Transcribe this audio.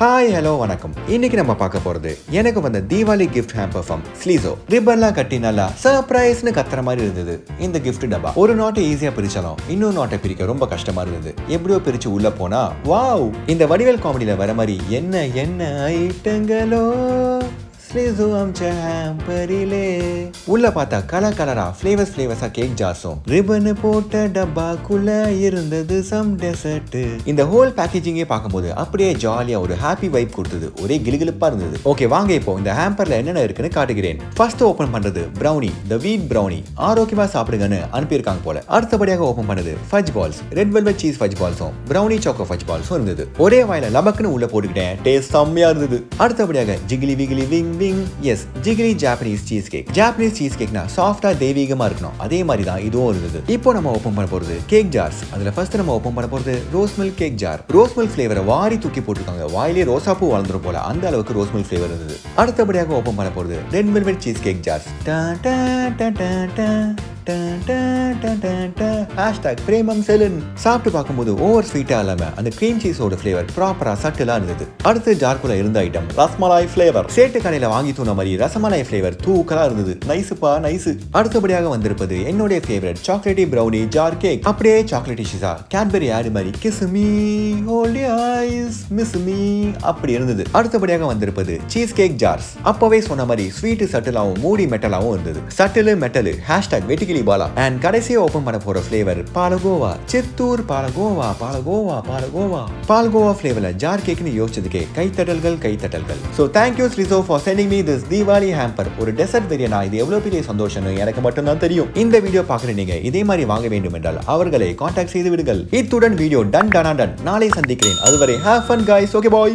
Hi hello வணக்கம். இன்னைக்கு நம்ம பார்க்க போறது எனக்கு வந்த தீபாவளி கிஃப்ட் ஹேம்பர் ஃப்ரம் ஸ்லிஸோ. ரிப்பன்லாம் கட்டி நல்லா சர்ப்ரைஸ்னு கத்துற மாதிரி இருந்தது இந்த கிஃப்ட் டப்பா. ஒரு நாட்டை ஈஸியா பிரிச்சாலும் இன்னொரு நாட்டை பிரிக்க ரொம்ப கஷ்டமா இருந்தது. எப்படியோ பிரிச்சு உள்ள போனா வாவ், இந்த வடிவேல் காமெடியில வர மாதிரி என்ன என்ன ஐட்டங்களோ ஸ்லிஸோ அம்ச ஹேம்பரிலே. உள்ள பார்த்தா கலர் கலரா ஃபிளேவர்ஸா கேக் ஜார்ஸும் ரிப்பன் போட்ட டப்பாக்குள்ள இருந்தது சம் டெசர்ட். இந்த ஹோல் பேக்கேஜிங்கே பார்க்கும்போது அப்படியே ஜாலியா ஒரு ஹாப்பி வைப் கொடுத்தது. ஒரே கிலுகிலுப்பா இருந்தது. ஓகே வாங்க இப்போ இந்த ஹேம்பர்ல என்னென்ன இருக்குன்னு காட்டுகிறேன். ஃபர்ஸ்ட் ஓபன் பண்றது பிரவுனி, த வீட் பிரவுனி. ஆரோக்கியமா சாப்பிடுங்கன்னு அனுப்பியிருக்காங்க போல. அடுத்தபடியாக ஓபன் பண்ணது fudge balls, red velvet cheese fudge பால்ஸும் பிரவுனி சாக்கோ ஃபஜ் பால்ஸும் இருந்தது. ஒரே வாயில லபக்குன்னு உள்ள போட்டுக்கிட்டேன். டேஸ்ட் செம்மையா இருந்தது. அடுத்தபடியாக ஜிகிலி விகிலி விங் எஸ் Jiggly Japanese cheesecake. Japanese cheese கேக்னா சாஃப்டா தெய்வீகமா இருக்கணும். அதே மாதிரி தான் இதுவும் இருந்தது. இப்போ நம்ம ஓபன் பண்ண போறது கேக் ஜார்ஸ். அதுல ஃபர்ஸ்ட் நம்ம ஓபன் பண்ண போறது rose milk cake jar. Rose milk ஃபிளேவரை வாரி தூக்கி போட்டுருக்காங்க. வாயிலே ரோசா பூ வளர்ந்துரும் போல அந்த அளவுக்கு ரோஸ் மில்க் ஃபிளேவர் இருந்தது. அடுத்தபடியாக ஓபன் பண்ண போறது red velvet cheesecake jars. Premam செலன். சாப்பிட்டு பார்க்கும்போது ஓவர் ஸ்வீட்டா இல்லாம அந்த கிரீம் சீஸோட ஃபிளேவர் ப்ராப்பரா சட்டிலா இருந்தது. அடுத்து ஜார்க்குள்ள இருந்த ஐட்டம் ரசமலாய் ஃபிளேவர். சேட்டு கடையில வாங்கி தூண மாதிரி ரசமலாய் ஃபிளேவர் தூக்கலா இருந்தது. நைஸ்ப்பா நைஸ். அடுத்தபடியாக வந்திருப்பது என்னுடைய favourite chocolatey brownie jar cake. அப்படியே சாக்லேட்டி ஷீஸா கேட்பரி ஆடு மாதிரி kiss me hold your eyes miss me அப்படி இருந்தது. அடுத்தபடியாக வந்திருப்பது சீஸ் கேக் ஜார்ஸ். அப்பவே சொன்ன மாதிரி ஸ்வீட் சட்டிலாவும் மூடி மெட்டலாவும் இருந்தது. சட்டிலு மெட்டலு #வெட்டிக்கிளி பாலா. அண்ட் கடைசியா ஓபன் பண்ண போற ஃபிளேவர் பாலகோவா. சித்தூர் பாலகோவா பாலகோவா பாலகோவா பால்கோவா ஃபிளேவர்ல ஜார் கேக்னு யோசிச்சதுக்கே கைத்தட்டல்கள். So thank you Slizzo for sending me this Diwali hamper. ஒரு டெசர்ட் வெரியனா இது எவ்வளவு பெரிய சந்தோஷம்னு எனக்கு மட்டும் தான் தெரியும். இந்த வீடியோ பார்க்குற நீங்க இதே மாதிரி வாங்க வேண்டும் என்றால் அவர்களை கான்டாக்ட் செய்து விடுங்கள். இத்துடன் வீடியோ டன். நாளை சந்திக்கிறேன். அதுவரை have fun guys. Okay boy.